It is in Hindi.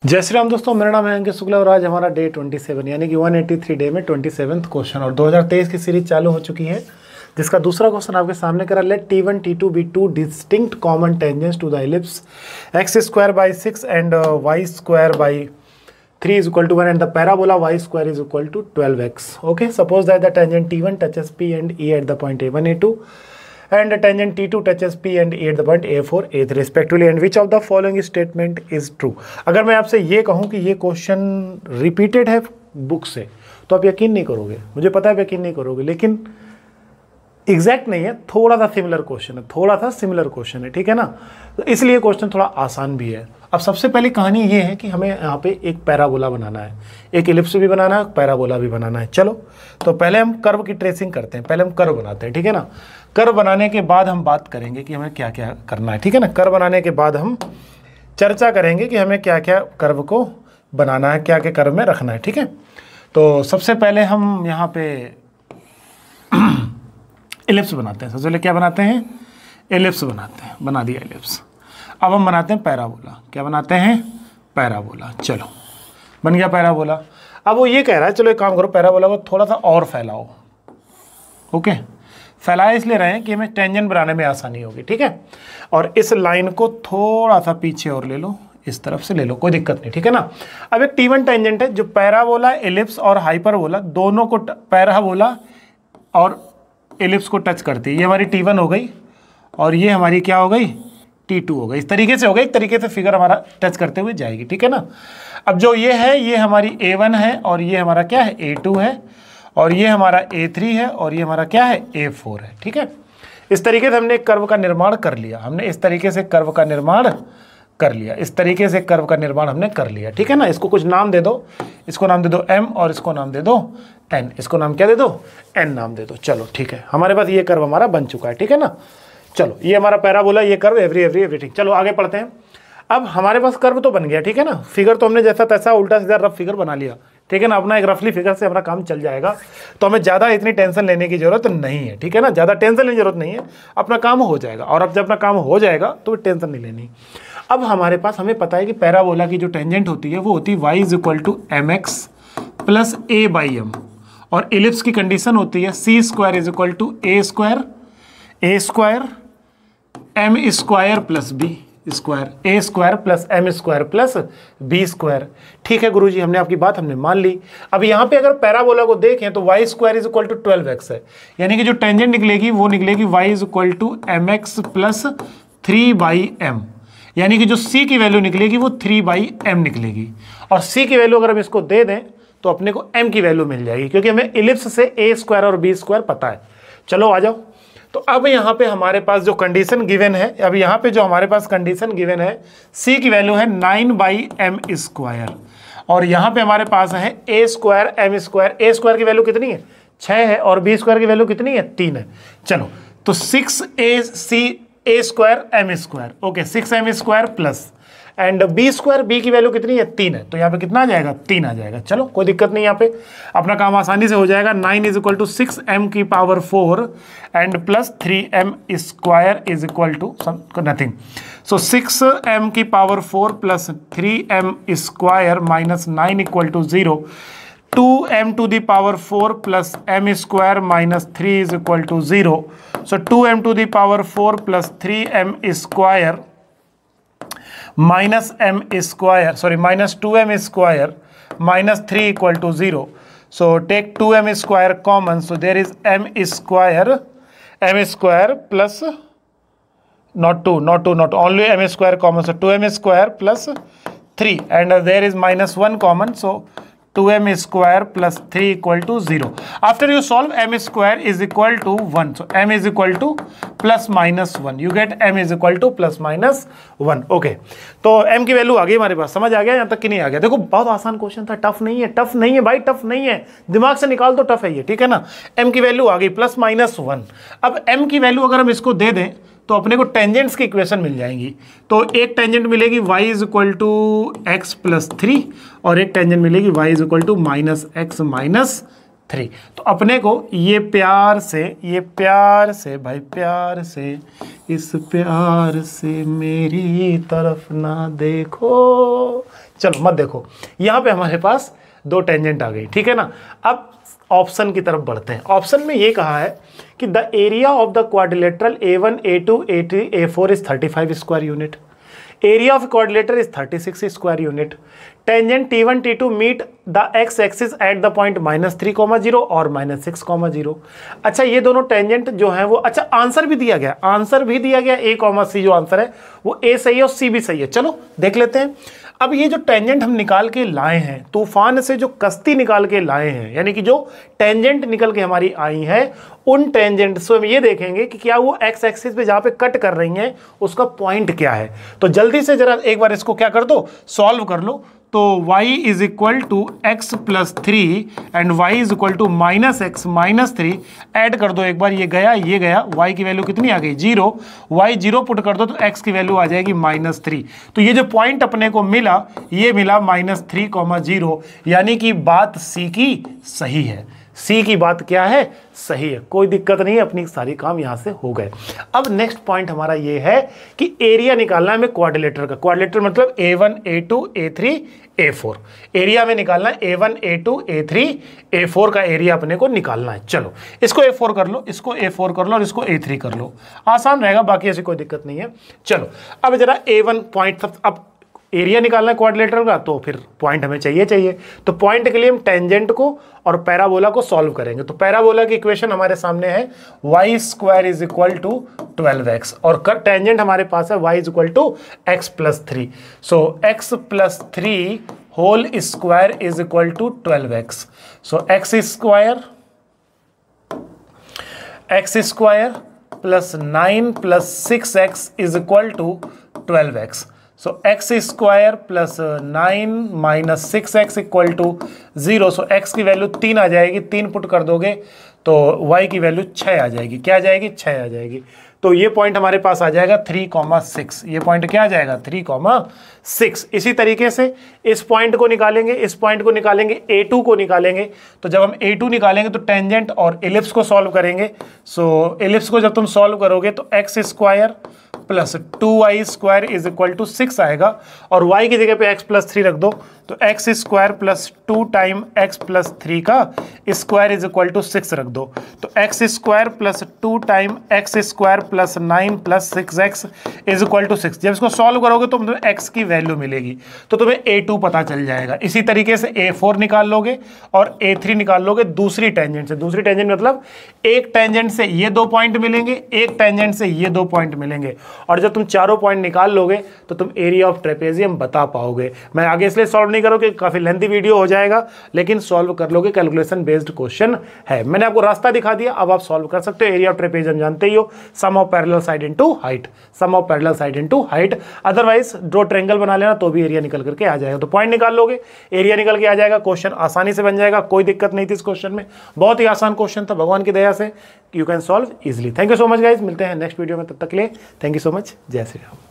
जय श्री राम दोस्तों, मेरा नाम है अंकित शुक्ला और आज हमारा डे 27 यानी कि 183 डे में 27वां क्वेश्चन और 2023 की सीरीज चालू हो चुकी है, जिसका दूसरा क्वेश्चन आपके सामने करा। Let T1 T2 be two distinct common tangents to the ellipse x² / 6 एंड y² / 3 is equal to 1 and the parabola y² is equal to 12x. Okay, suppose that the tangent T1 touches P and E at the point A1 A2 and the tangent T2 touches P and E at the point A4 A3 respectively, and which of the following statement is true. अगर मैं आपसे ये कहूँ कि ये क्वेश्चन रिपीटेड है बुक से तो आप यकीन नहीं करोगे, मुझे पता है यकीन नहीं करोगे, लेकिन एग्जैक्ट नहीं है, थोड़ा सा सिमिलर क्वेश्चन है, ठीक है ना। तो इसलिए क्वेश्चन थोड़ा आसान भी है। अब सबसे पहली कहानी ये है कि हमें यहाँ पे एक पैराबोला बनाना है, एक एलिप्स भी बनाना है, पैराबोला भी बनाना है। चलो तो पहले हम कर्व की ट्रेसिंग करते हैं, पहले हम कर्व बनाते हैं, ठीक है ना। कर्व बनाने के बाद हम बात करेंगे कि हमें क्या क्या करना है, ठीक है ना। कर्व बनाने के बाद हम चर्चा करेंगे कि हमें क्या क्या कर्व को बनाना है, क्या क्या कर्व में रखना है, ठीक है। तो सबसे पहले हम यहाँ पे एलिप्स बनाते हैं। सबसे पहले क्या बनाते हैं? एलिप्स बनाते हैं। बना दिया एलिप्स। अब हम बनाते हैं पैराबोला। क्या बनाते हैं? पैराबोला। चलो बन गया पैराबोला। अब वो ये कह रहा है चलो एक काम करो, पैराबोला को थोड़ा सा और फैलाओ। ओके, फैलाए इसलिए रहे हैं कि हमें टेंजेंट बनाने में आसानी होगी, ठीक है। और इस लाइन को थोड़ा सा पीछे और ले लो, इस तरफ से ले लो, कोई दिक्कत नहीं, ठीक है ना। अब एक T1 टेंजेंट है जो पैराबोला, एलिप्स और हाइपरबोला दोनों को, पैराबोला और एलिप्स को टच करती है। ये हमारी T1 हो गई और ये हमारी क्या हो गई? T2 हो गई। इस तरीके से हो गई, एक तरीके से फिगर हमारा टच करते हुए जाएगी, ठीक है ना। अब जो ये है ये हमारी A1 है और ये हमारा क्या है? A2 है और ये हमारा A3 है और ये हमारा क्या है? A4 है, ठीक है। इस तरीके से हमने एक कर्व का निर्माण कर लिया, इस तरीके से कर्व का निर्माण हमने कर लिया, ठीक है ना। इसको कुछ नाम दे दो, इसको नाम दे दो M और इसको नाम दे दो N। इसको नाम क्या दे दो? N नाम दे दो। चलो ठीक है, हमारे पास ये कर्व हमारा बन चुका है, ठीक है ना। चलो ये हमारा पैराबोला, ये कर्व एवरीथिंग। चलो आगे पढ़ते हैं। अब हमारे पास कर्व तो बन गया, ठीक है ना। फिगर तो हमने जैसा तैसा उल्टा सीधा रफ फिगर बना लिया, ठीक है ना। अपना एक रफली फिगर से हमारा काम चल जाएगा, तो हमें ज़्यादा इतनी टेंशन लेने की जरूरत नहीं है, ठीक है ना। ज़्यादा टेंशन लेने की जरूरत नहीं है, अपना काम हो जाएगा। और अब जब अपना काम हो जाएगा तो टेंशन नहीं लेनी। अब हमारे पास, हमें पता है कि पैराबोला की जो टेंजेंट होती है वो होती है y = mx + a/m और एलिप्स की कंडीशन होती है c² = a² m² + b² a² + m² + b²। ठीक है गुरुजी, हमने आपकी बात मान ली। अब यहाँ पे अगर पैराबोला को देखें तो y² = 12x है, यानी कि जो टेंजेंट निकलेगी वो निकलेगी y = mx + 3/m, यानी कि जो c की वैल्यू निकलेगी वो 3/m निकलेगी। और c की वैल्यू अगर हम इसको दे दें तो अपने को m की वैल्यू मिल जाएगी, क्योंकि हमें एलिप्स से a² और b² पता है। चलो आ जाओ। तो अब यहाँ पे हमारे पास जो कंडीशन गिवन है, अब यहाँ पे जो हमारे पास कंडीशन गिवन है, c की वैल्यू है 9/m² और यहाँ पे हमारे पास है a² m²। a² की वैल्यू कितनी है? 6 है और b² की वैल्यू कितनी है? 3 है। चलो तो 6ac a² m², okay 6m² plus and b² की वैल्यू कितनी है? 3 है। तो यहाँ पे कितना आ जाएगा? 3 आ जाएगा। चलो कोई दिक्कत नहीं, यहाँ पे अपना काम आसानी से हो जाएगा। 9 = 6m⁴ and plus 3m² = nothing. So 6m⁴ plus 3m² - 9 = 0। 2m⁴ plus m² - 3 = 0. So 2m⁴ plus 3m² minus m², sorry, minus 2m² minus 3 = 0. So take 2m² common. So there is m² plus not only m² common. So 2m² plus 3 and there is -1 common. So 2m² plus 3 = 0. After you solve, m² is equal to 1. So m is equal to +-1. You get m is equal to +-1. Okay, तो m की वैल्यू आ गई हमारे पास। समझ आ गया यहाँ तक कि नहीं आ गया? देखो बहुत आसान क्वेश्चन था, टफ नहीं है भाई, टफ नहीं है। दिमाग से निकाल दो, टफ है ये, ठीक है ना। m की वैल्यू आ गई +-1। अब m की वैल्यू अगर हम इसको दे दें तो अपने को टेंजेंट्स की इक्वेशन मिल जाएंगी। तो एक टेंजेंट मिलेगी y = x + 3 और एक टेंजेंट मिलेगी y = -x - 3। तो अपने को ये प्यार से भाई, प्यार से, इस प्यार से मेरी तरफ ना देखो, चलो मत देखो, यहाँ पे हमारे पास दो टेंजेंट आ गई, ठीक है ना। अब ऑप्शन की तरफ बढ़ते हैं। ऑप्शन में ये कहा है कि the area of the quadrilateral A1 A2 A3 A4 is 35 square unit, area of quadrilateral is 36 square unit, tangent T1 T2 meet the x axis at the point -3,0 और -6,0। अच्छा ये दोनों टेंजेंट जो है वो, अच्छा आंसर भी दिया गया, A, C जो आंसर है वो A सही है और C भी सही है। चलो देख लेते हैं। अब ये जो टेंजेंट हम निकाल के लाए हैं, तूफान से जो कश्ती निकाल के लाए हैं, यानी कि जो टेंजेंट निकल के हमारी आई है, उन टेंजेंट से हम ये देखेंगे कि क्या वो एक्स एक्सिस पे जहाँ पे कट कर रही हैं उसका पॉइंट क्या है। तो जल्दी से जरा एक बार इसको क्या कर दो, सॉल्व कर लो। तो y is equal to x plus 3 and y is equal to -x -3 add कर दो एक बार, ये गया y की वैल्यू कितनी आ गई 0, y 0 पुट कर दो तो x की वैल्यू आ जाएगी -3। तो ये जो पॉइंट अपने को मिला ये मिला -3,0, यानी कि बात C की सही है। C की बात क्या है, सही है, कोई दिक्कत नहीं है, अपनी सारी काम यहां से हो गए। अब नेक्स्ट पॉइंट हमारा ये है कि एरिया निकालना है हमें क्वाड्रिलेटर का। क्वाड्रिलेटर मतलब A1 A2 A3 A4, area में निकालना है A1 A2 A3 A4 का एरिया अपने को निकालना है। चलो इसको A4 कर लो, इसको A4 कर लो और इसको A3 कर लो, आसान रहेगा, बाकी ऐसी कोई दिक्कत नहीं है। चलो अब जरा A1 पॉइंट, अब एरिया निकालना है क्वाड्रिलेटर का तो फिर पॉइंट हमें चाहिए। तो पॉइंट के लिए हम टेंजेंट को और पैराबोला को सॉल्व करेंगे। तो पैराबोला की इक्वेशन हमारे सामने है y² is equal to 12x और टेंजेंट हमारे पास है y is equal to x plus 3। So x plus 3 whole square is equal to 12x। So x square plus 9 plus 6x is equal to 12x। So x square plus 9 minus 6x equal to 0। So x की वैल्यू 3 आ जाएगी, 3 पुट कर दोगे तो y की वैल्यू 6 आ जाएगी। क्या आ जाएगी, 6 आ जाएगी। तो ये पॉइंट हमारे पास आ जाएगा 3,6। ये पॉइंट क्या आ जाएगा 3,6। इसी तरीके से इस पॉइंट को निकालेंगे, इस पॉइंट को निकालेंगे, A2 को निकालेंगे। तो जब हम A2 निकालेंगे तो टेंजेंट और एलिप्स को सॉल्व करेंगे। सो एलिप्स को जब तुम सॉल्व करोगे तो x square plus 2y² is equal to 6 आएगा और y की जगह पे x प्लस 3 रख दो तो x square plus 2 time x plus 3 का स्क्वायर इज इक्वल टू 6 रख दो। तो x square plus 2 time x square plus 9 plus 6x is equal to 6। जब इसको सॉल्व करोगे तो तुम्हें x की वैल्यू मिलेगी, तो तुम्हें A2 पता चल जाएगा। इसी तरीके से A4 निकाल लोगे और A3 निकाल लोगे दूसरी टेंजेंट से। दूसरी टेंजेंट मतलब एक टेंजेंट से ये 2 पॉइंट मिलेंगे, एक टेंजेंट से ये 2 पॉइंट मिलेंगे और जब तुम चारों पॉइंट निकाल लोगे तो तुम एरिया ऑफ ट्रेपेजियम बता पाओगे। मैं आगे इसलिए सॉल्व नहीं करूँ कि काफ़ी लेंथी वीडियो हो जाएगा, लेकिन सॉल्व कर लोगे, कैलकुलेशन बेस्ड क्वेश्चन है। मैंने आपको रास्ता दिखा दिया, अब आप सॉल्व कर सकते हो। एरिया ऑफ ट्रेपेजियम जानते ही हो, sum of parallel side into height, sum of parallel side into height. Otherwise draw triangle बना लेना तो भी एरिया निकल करके आ जाएगा। तो पॉइंट निकाल लोगे, एरिया निकल के आ जाएगा, क्वेश्चन आसानी से बन जाएगा, कोई दिक्कत नहीं थी इस क्वेश्चन में। बहुत ही आसान क्वेश्चन था, भगवान की दया से you can solve easily. Thank you so much guys, मिलते हैं नेक्स्ट वीडियो में, तब तक के लिए थैंक यू सो मच, जय श्री राम।